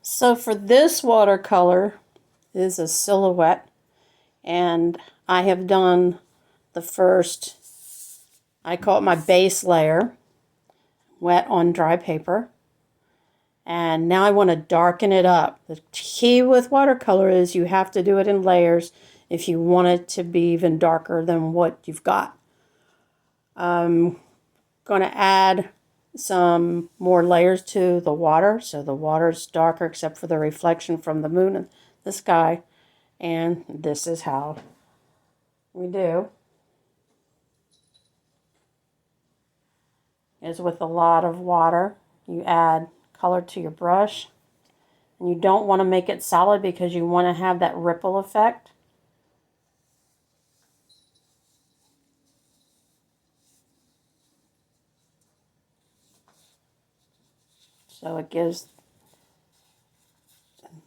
So for this watercolor is a silhouette, and I have done the first, I call it my base layer, wet on dry paper. And now I want to darken it up. The key with watercolor is you have to do it in layers if you want it to be even darker than what you've got. I'm going to add some more layers to the water, so the water's darker except for the reflection from the moon and the sky. And this is how we do. Is with a lot of water, you add color to your brush. And you don't want to make it solid because you want to have that ripple effect. So it gives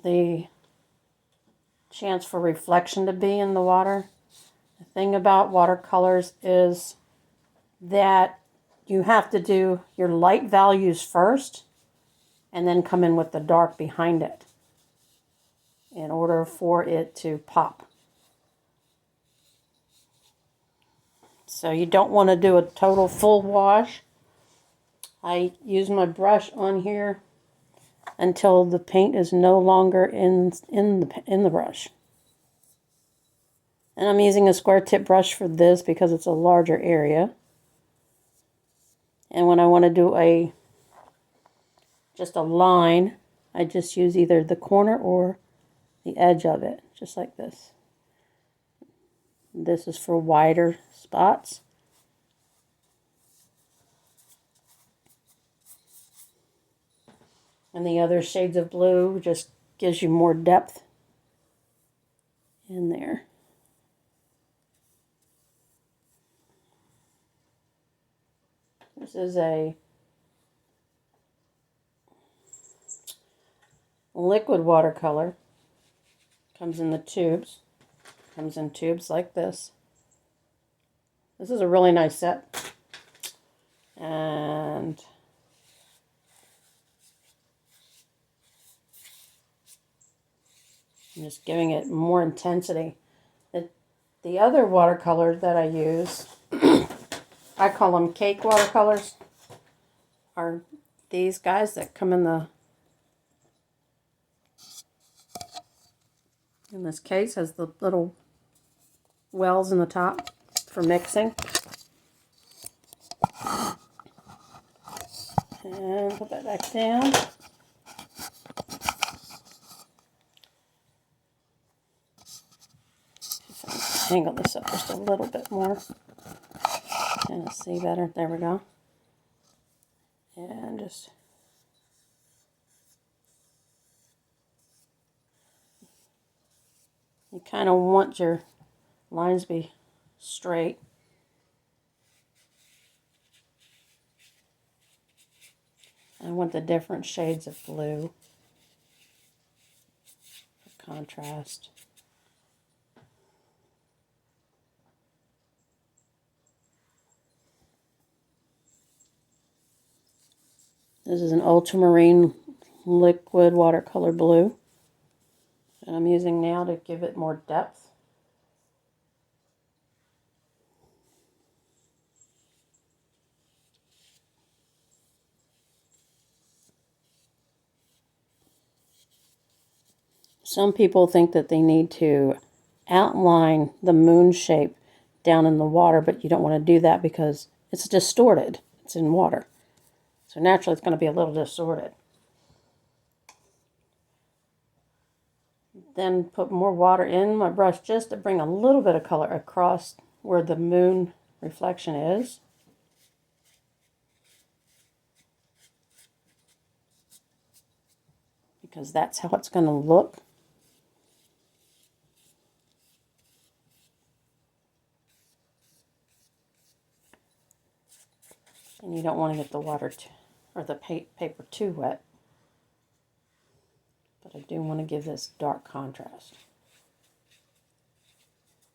the chance for reflection to be in the water. The thing about watercolors is that you have to do your light values first and then come in with the dark behind it in order for it to pop. So you don't want to do a total full wash. I use my brush on here until the paint is no longer in the brush. And I'm using a square tip brush for this because it's a larger area. And when I want to do just a line, I just use either the corner or the edge of it, just like this. This is for wider spots. And the other shades of blue just gives you more depth in there. This is a liquid watercolor. Comes in the tubes. Comes in tubes like this. This is a really nice set. And I'm just giving it more intensity. The other watercolors that I use, I call them cake watercolors, are these guys that come in this case, has the little wells in the top for mixing. And put that back down. Angle this up just a little bit more. And see better. There we go. And just you kind of want your lines to be straight. I want the different shades of blue for contrast. This is an ultramarine liquid watercolor blue that I'm using now to give it more depth. Some people think that they need to outline the moon shape down in the water, but you don't want to do that because it's distorted. It's in water. So naturally it's going to be a little distorted. Then put more water in my brush just to bring a little bit of color across where the moon reflection is. Because that's how it's going to look. And you don't want to get the water or the paper too wet. But I do want to give this dark contrast.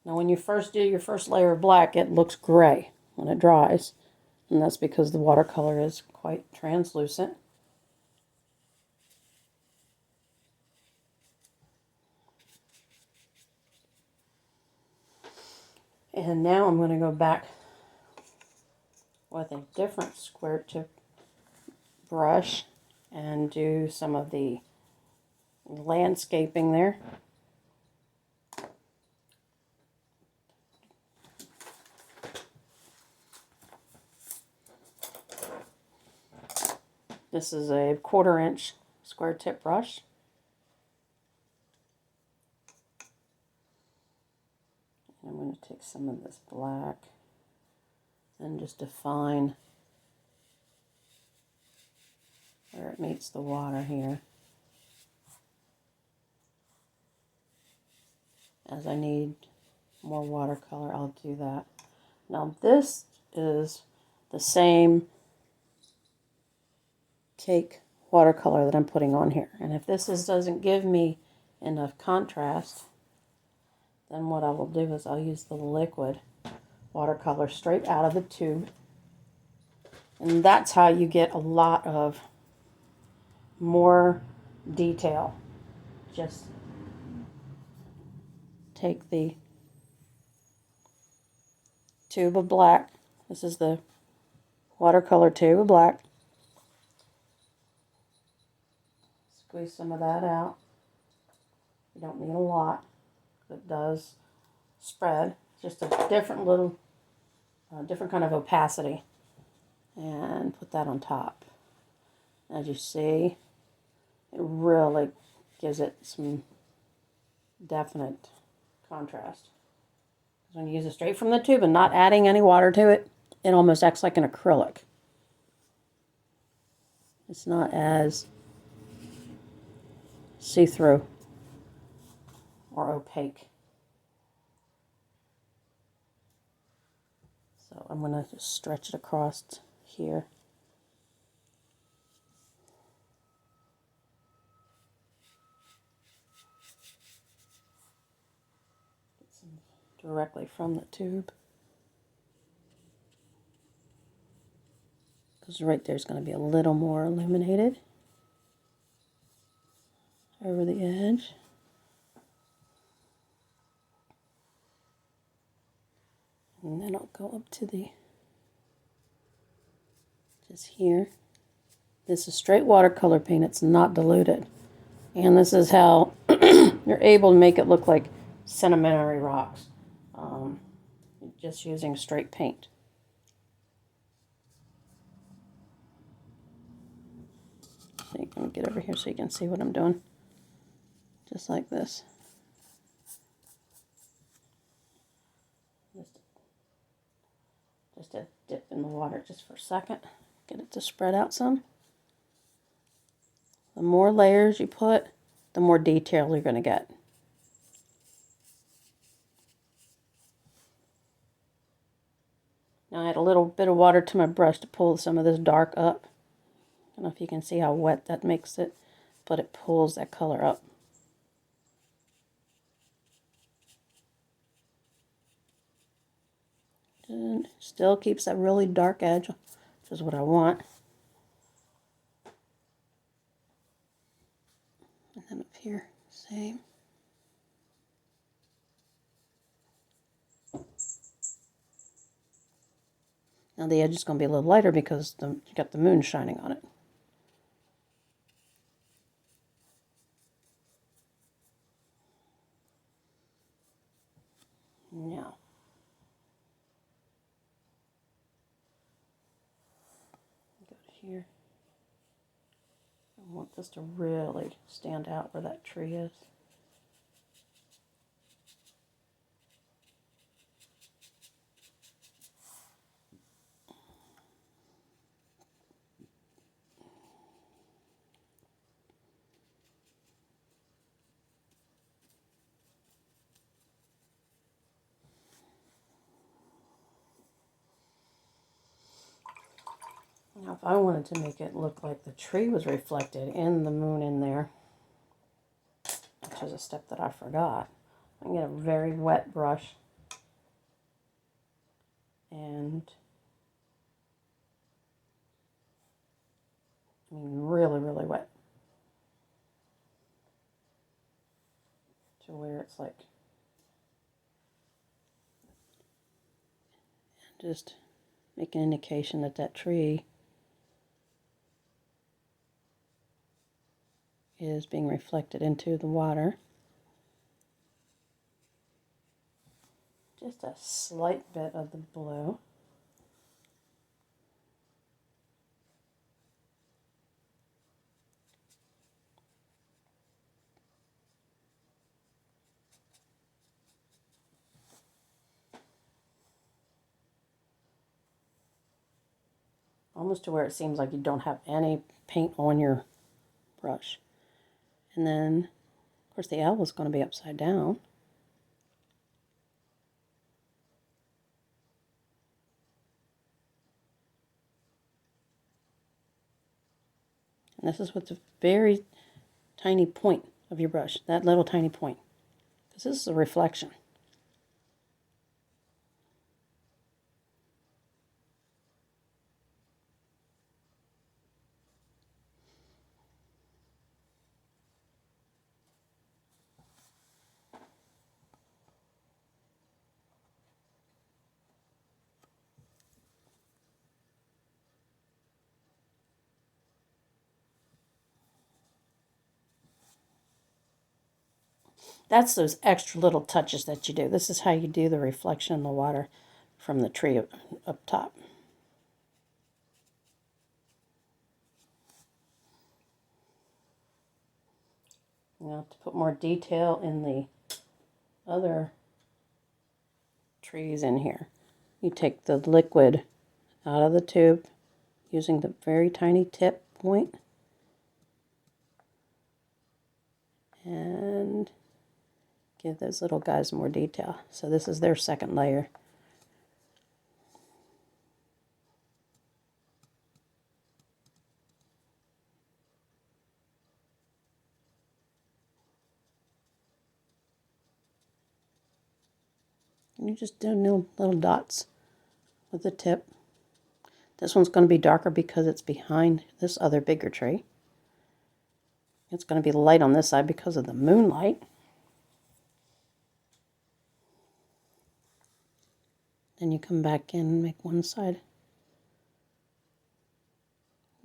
Now when you first do your first layer of black, it looks gray when it dries. And that's because the watercolor is quite translucent. And now I'm going to go back with a different square tip brush and do some of the landscaping there. This is a 1/4 inch square tip brush. I'm going to take some of this black and just define where it meets the water here. As I need more watercolor, I'll do that. Now this is the same cake watercolor that I'm putting on here. And if doesn't give me enough contrast, then what I will do is I'll use the liquid watercolor straight out of the tube. And that's how you get a lot of more detail. Just take the tube of black. This is the watercolor tube of black. Squeeze some of that out. You don't need a lot. It does spread. Just a different little, different kind of opacity. And put that on top. As you see, it really gives it some definite contrast. When you use it straight from the tube and not adding any water to it, it almost acts like an acrylic. It's not as see-through or opaque. So I'm going to just stretch it across here. Get some directly from the tube. Because right there is going to be a little more illuminated over the edge. And then I'll go up to just here. This is straight watercolor paint. It's not diluted. And this is how you're able to make it look like sedimentary rocks. Just using straight paint. So you can get over here so you can see what I'm doing. Just like this. Just a dip in the water just for a second. Get it to spread out some. The more layers you put, the more detail you're going to get. Now I add a little bit of water to my brush to pull some of this dark up. I don't know if you can see how wet that makes it, but it pulls that color up. And still keeps that really dark edge, which is what I want. And then up here, same. Now the edge is going to be a little lighter because you got the moon shining on it. Now, go to here. I want this to really stand out where that tree is. Now, if I wanted to make it look like the tree was reflected in the moon in there, which is a step that I forgot, I can get a very wet brush and, I mean, really, really wet, to where it's like just make an indication that that tree is being reflected into the water. Just a slight bit of the blue. Almost to where it seems like you don't have any paint on your brush. And then, of course, the owl is going to be upside down. And this is with the very tiny point of your brush, that little tiny point. Because this is a reflection. That's those extra little touches that you do. This is how you do the reflection in the water from the tree up top. Now to put more detail in the other trees in here, you take the liquid out of the tube using the very tiny tip point and give those little guys more detail. So this is their second layer. And you just do little dots with the tip. This one's going to be darker because it's behind this other bigger tree. It's going to be light on this side because of the moonlight. Then you come back in and make one side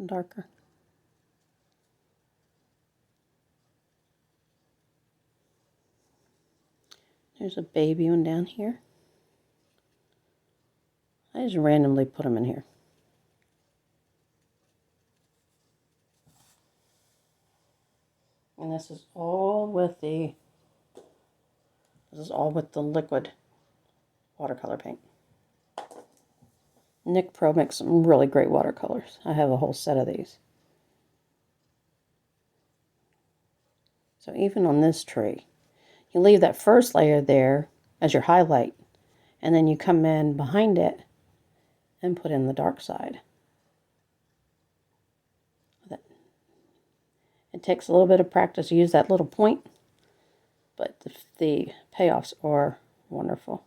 darker. There's a baby one down here. I just randomly put them in here. And this is all with the liquid watercolor paint. Nick Pro makes some really great watercolors. I have a whole set of these. So even on this tree, you leave that first layer there as your highlight, and then you come in behind it and put in the dark side. It takes a little bit of practice to use that little point, but the payoffs are wonderful.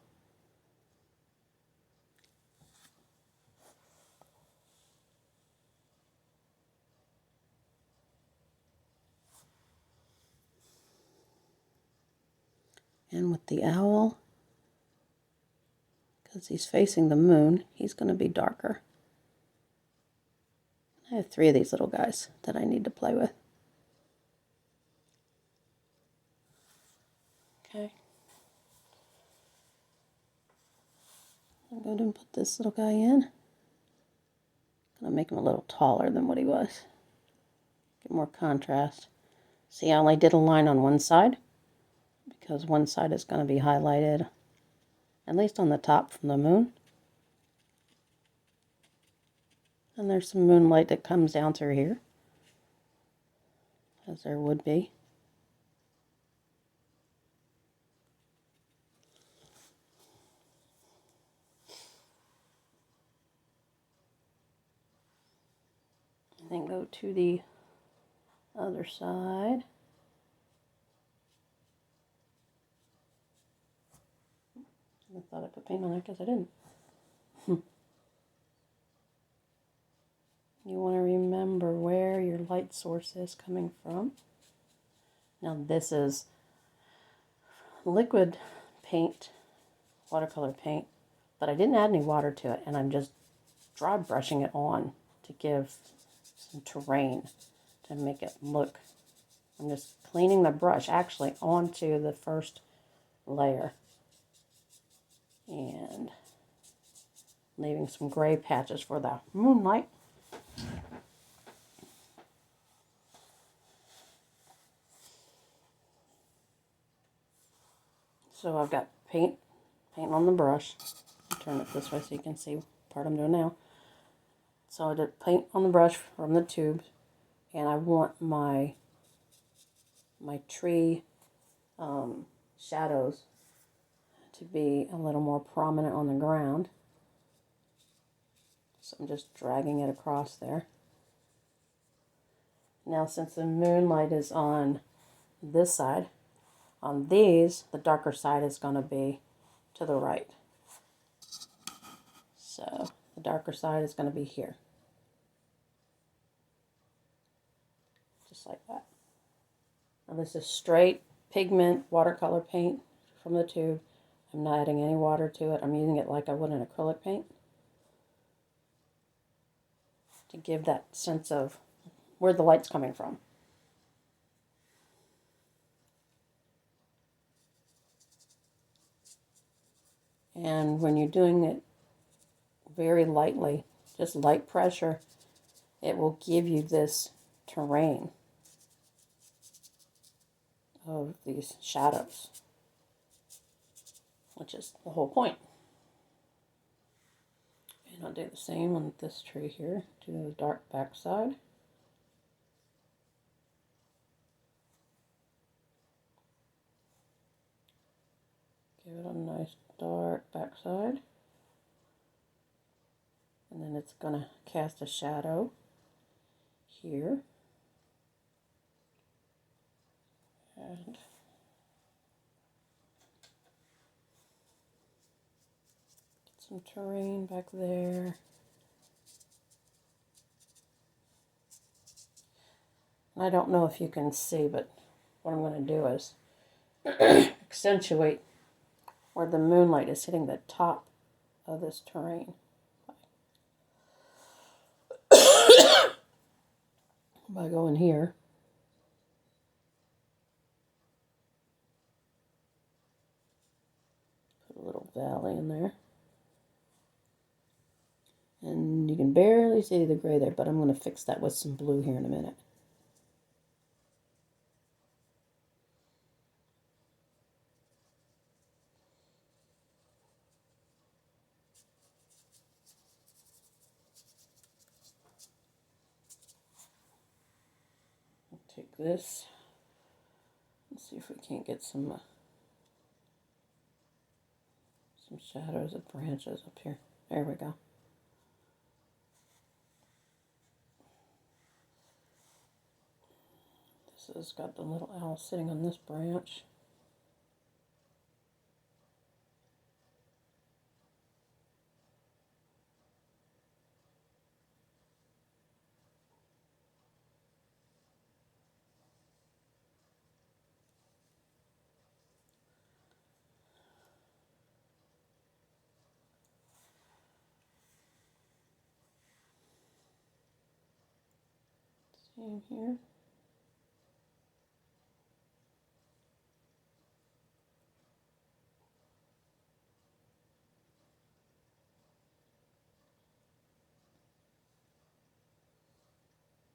And with the owl, because he's facing the moon, he's going to be darker. I have 3 of these little guys that I need to play with. Okay. I'm going to put this little guy in. I'm going to make him a little taller than what he was. Get more contrast. See, I only did a line on one side because one side is going to be highlighted, at least on the top from the moon. And there's some moonlight that comes down through here, as there would be. And then go to the other side. I thought I put paint on there, I guess I didn't. You want to remember where your light source is coming from. Now this is liquid paint, watercolor paint, but I didn't add any water to it, and I'm just dry brushing it on to give some terrain to make it look. I'm just cleaning the brush actually onto the first layer and leaving some gray patches for the moonlight. So I've got paint on the brush. Turn it this way so you can see part I'm doing now. So I did paint on the brush from the tube, and I want my tree shadows to be a little more prominent on the ground. So I'm just dragging it across there. Now since the moonlight is on this side, on these, the darker side is going to be to the right. So the darker side is going to be here. Just like that. Now this is straight pigment watercolor paint from the tube. I'm not adding any water to it. I'm using it like I would an acrylic paint to give that sense of where the light's coming from. And when you're doing it very lightly, just light pressure, it will give you this terrain of these shadows, which is the whole point. And I'll do the same on this tree here, do the dark backside. Give it a nice dark backside. And then it's going to cast a shadow here. And get some terrain back there. And I don't know if you can see, but what I'm going to do is accentuate where the moonlight is hitting the top of this terrain. By going here. Put a little valley in there. And you can barely see the gray there, but I'm going to fix that with some blue here in a minute. Take this. Let's see if we can't get some shadows of branches up here. There we go. This has got the little owl sitting on this branch. Same here.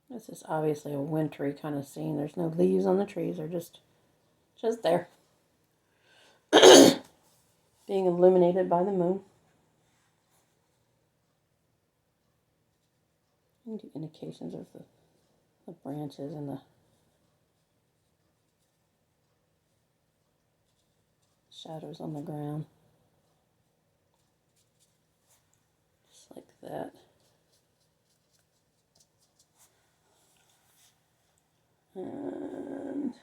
This is obviously a wintry kind of scene. There's no leaves on the trees. They're just there. Being illuminated by the moon. And do indications of the branches and the shadows on the ground. Just like that. And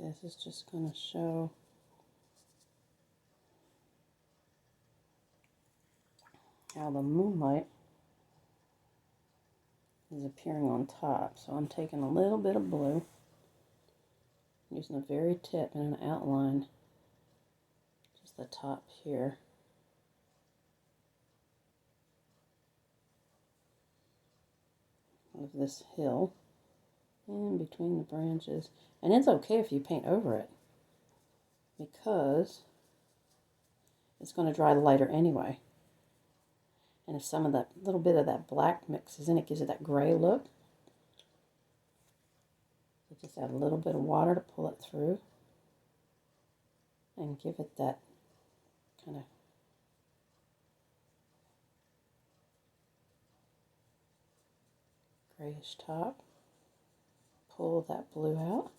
this is just going to show how the moonlight is appearing on top. So I'm taking a little bit of blue, using the very tip and an outline, just the top here. Of this hill in between the branches. And it's okay if you paint over it, because it's going to dry lighter anyway. And if some of that little bit of that black mixes in, it gives it that gray look. So just add a little bit of water to pull it through and give it that kind of grayish top. Pull that blue out.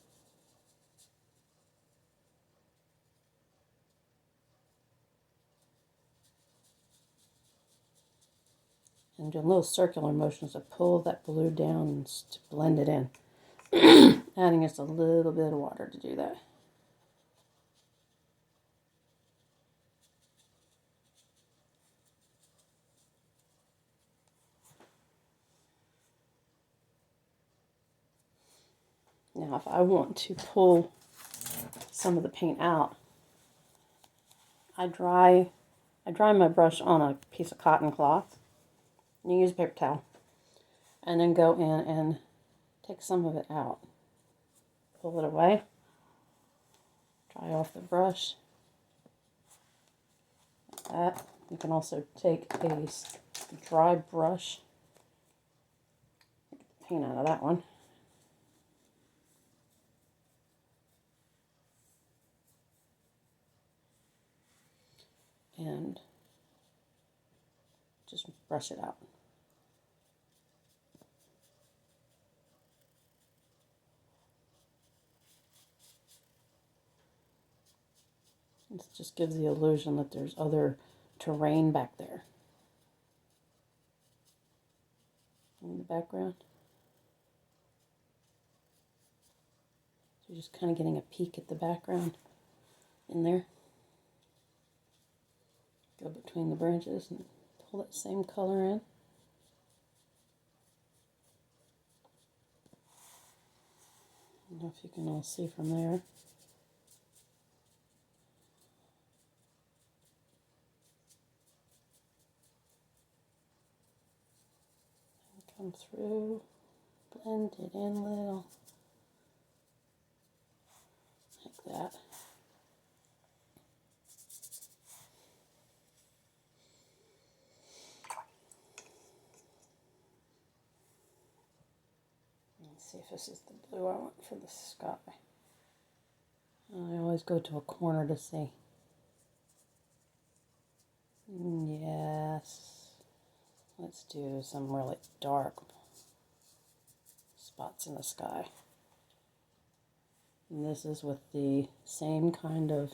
And do little circular motions to pull that blue down and to blend it in. Adding just a little bit of water to do that. Now if I want to pull some of the paint out, I dry my brush on a piece of cotton cloth. You use a paper towel. And then go in and take some of it out. Pull it away. Dry off the brush. Like that. You can also take a dry brush. Get the paint out of that one. And just brush it out. It just gives the illusion that there's other terrain back there in the background. So you're just kind of getting a peek at the background in there. Go between the branches and pull that same color in. I don't know if you can all see from there. Come through, blend it in a little, like that. Let's see if this is the blue I want for the sky. I always go to a corner to see. Yes. Let's do some really dark spots in the sky. And this is with the same kind of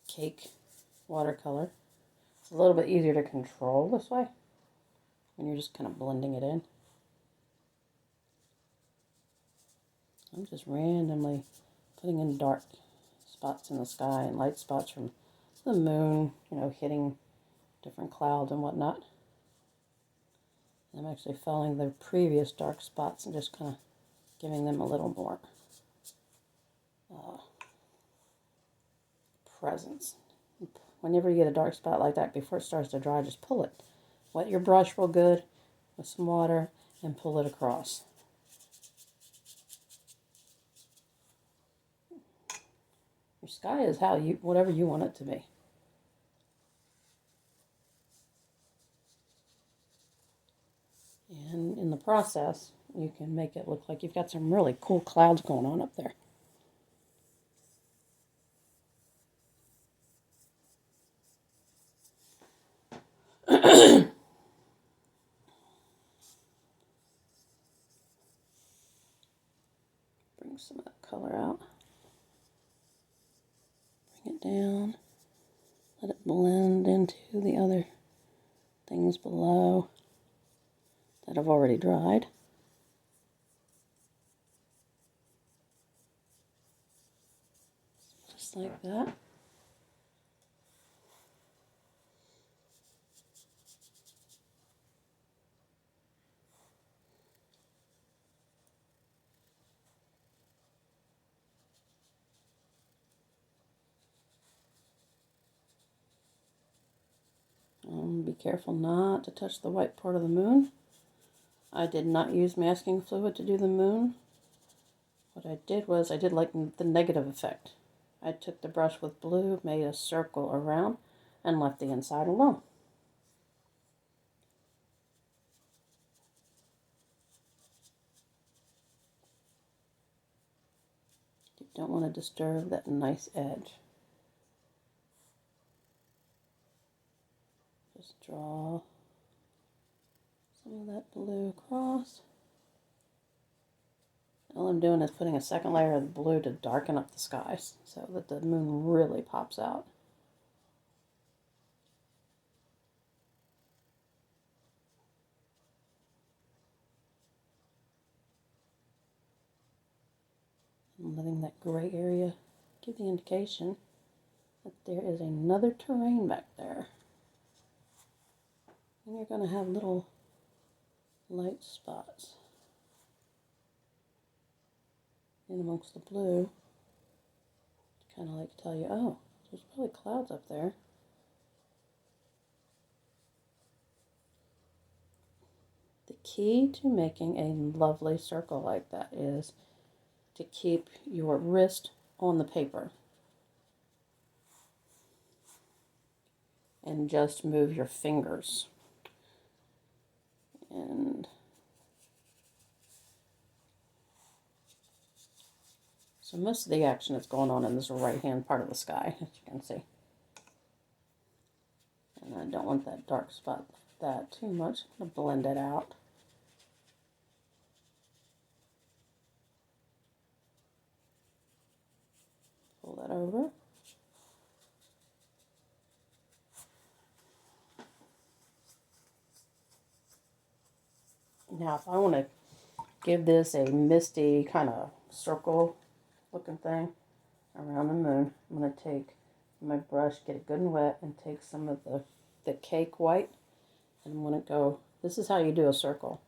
cake watercolor. It's a little bit easier to control this way when you're just kind of blending it in. I'm just randomly putting in dark spots in the sky and light spots from the moon, hitting different clouds and whatnot. And I'm actually following the previous dark spots and just kind of giving them a little more presence. Whenever you get a dark spot like that, before it starts to dry, just pull it. Wet your brush real good with some water and pull it across. Your sky is whatever you want it to be. And in the process, you can make it look like you've got some really cool clouds going on up there. Bring some of that color out. Bring it down. Let it blend into the other things below that have already dried. just like that. Be careful not to touch the white part of the moon. I did not use masking fluid to do the moon. What I did was I did like the negative effect. I took the brush with blue, made a circle around, and left the inside alone. You don't want to disturb that nice edge. Just draw some of that blue across. All I'm doing is putting a second layer of the blue to darken up the skies so that the moon really pops out. I'm letting that gray area give the indication that there is another terrain back there. And you're going to have little light spots in amongst the blue. Kind of like to tell you, oh, there's probably clouds up there. The key to making a lovely circle like that is to keep your wrist on the paper and just move your fingers. And so most of the action is going on in this right hand part of the sky, as you can see. And I don't want that dark spot that too much. I'm going to blend it out. Pull that over. Now if I want to give this a misty kind of circle looking thing around the moon, I'm going to take my brush, get it good and wet, and take some of the cake white, and I'm going to go, this is how you do a circle.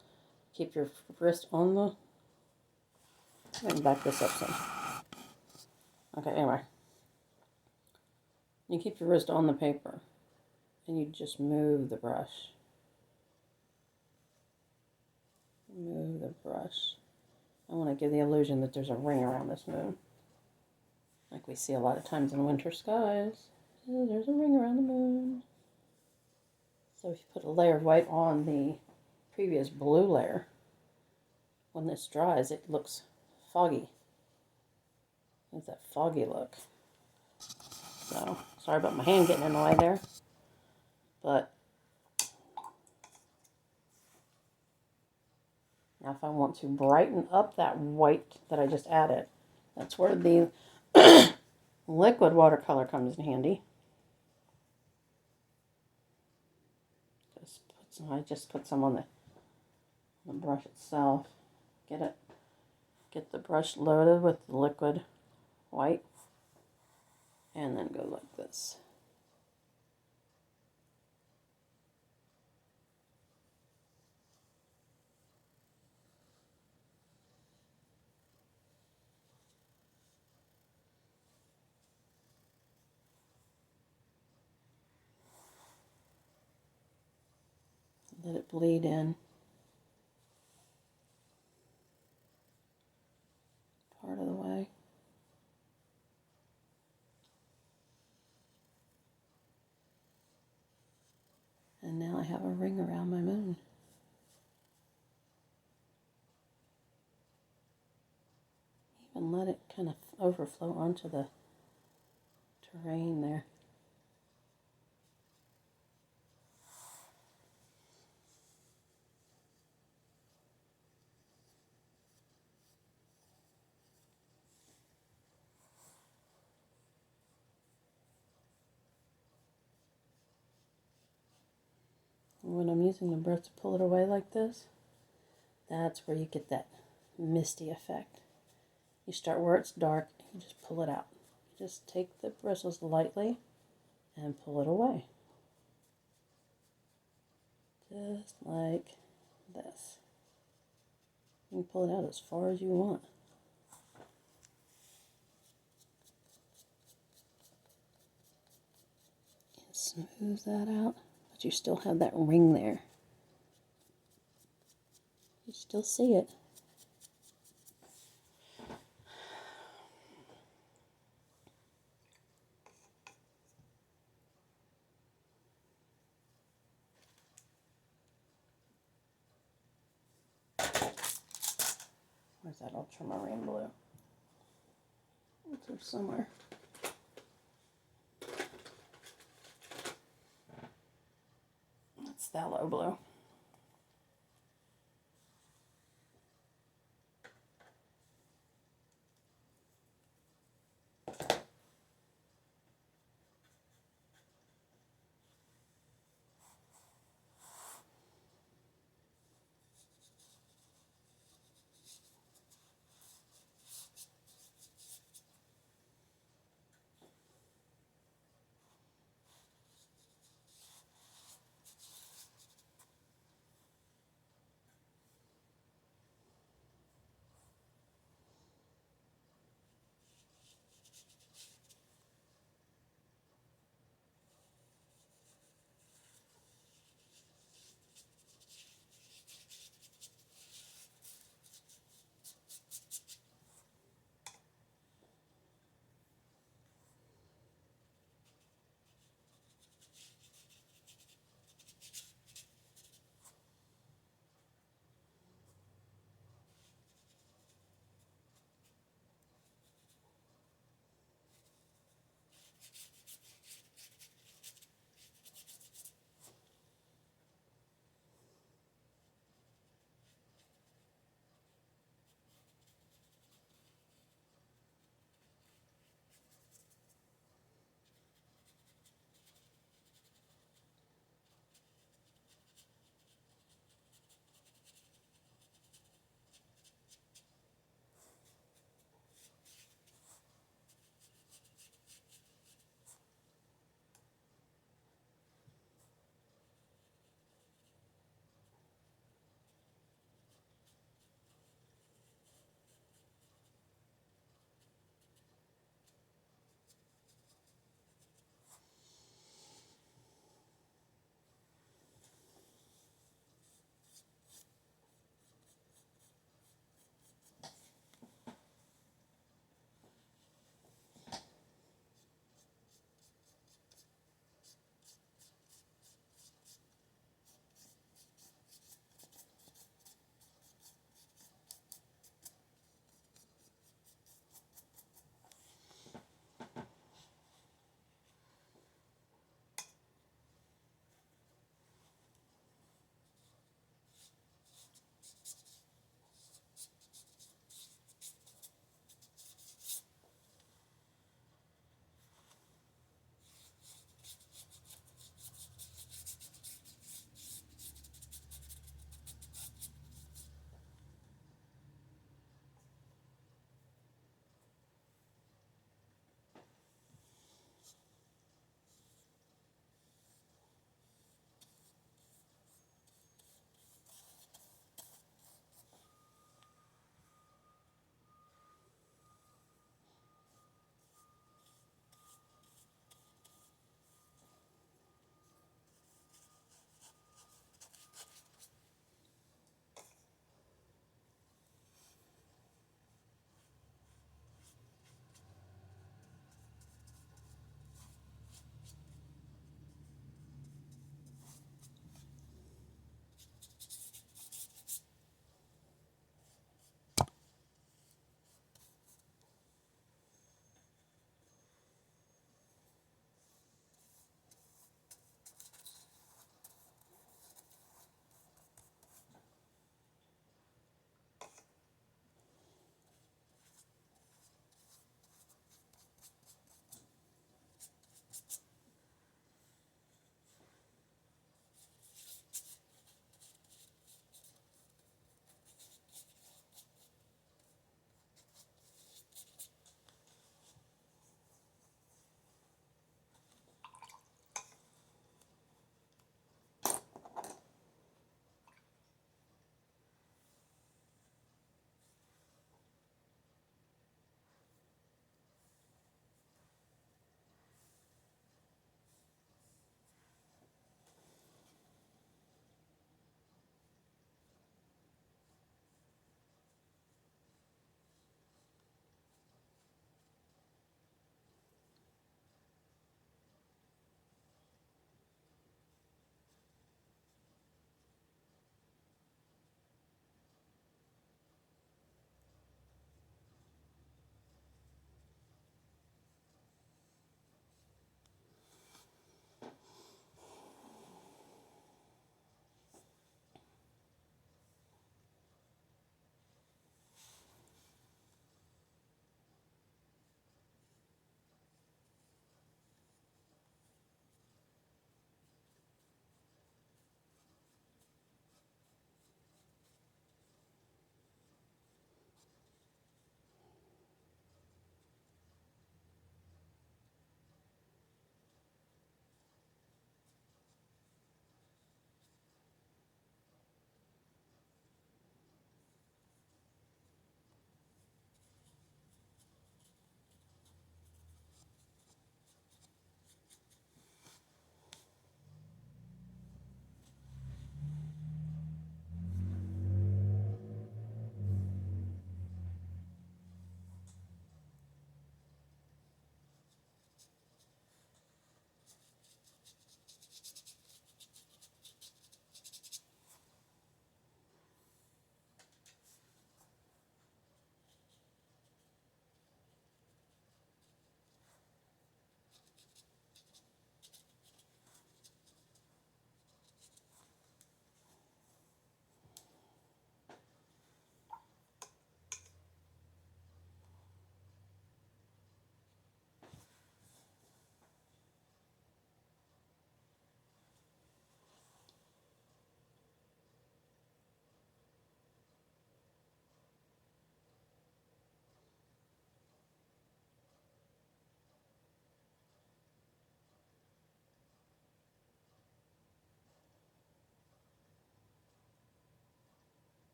Keep your wrist on the, let me back this up some. Okay, anyway. You keep your wrist on the paper, and you just move the brush. Move the brush. I want to give the illusion that there's a ring around this moon, like we see a lot of times in winter skies. Oh, there's a ring around the moon. So if you put a layer of white on the previous blue layer, when this dries, it looks foggy. It's that foggy look. So, sorry about my hand getting in the way there. But now if I want to brighten up that white that I just added, that's where the liquid watercolor comes in handy. I just put some on the brush itself. Get the brush loaded with the liquid white, and then go like this. Let it bleed in part of the way. And now I have a ring around my moon. Even let it kind of overflow onto the terrain there. When I'm using the brush to pull it away like this, that's where you get that misty effect. You start where it's dark, and you just pull it out. just take the bristles lightly and pull it away. Just like this. You can pull it out as far as you want. And smooth that out, but you still have that ring there. You still see it. Where's that ultramarine blue? It's here somewhere. That's phthalo blue.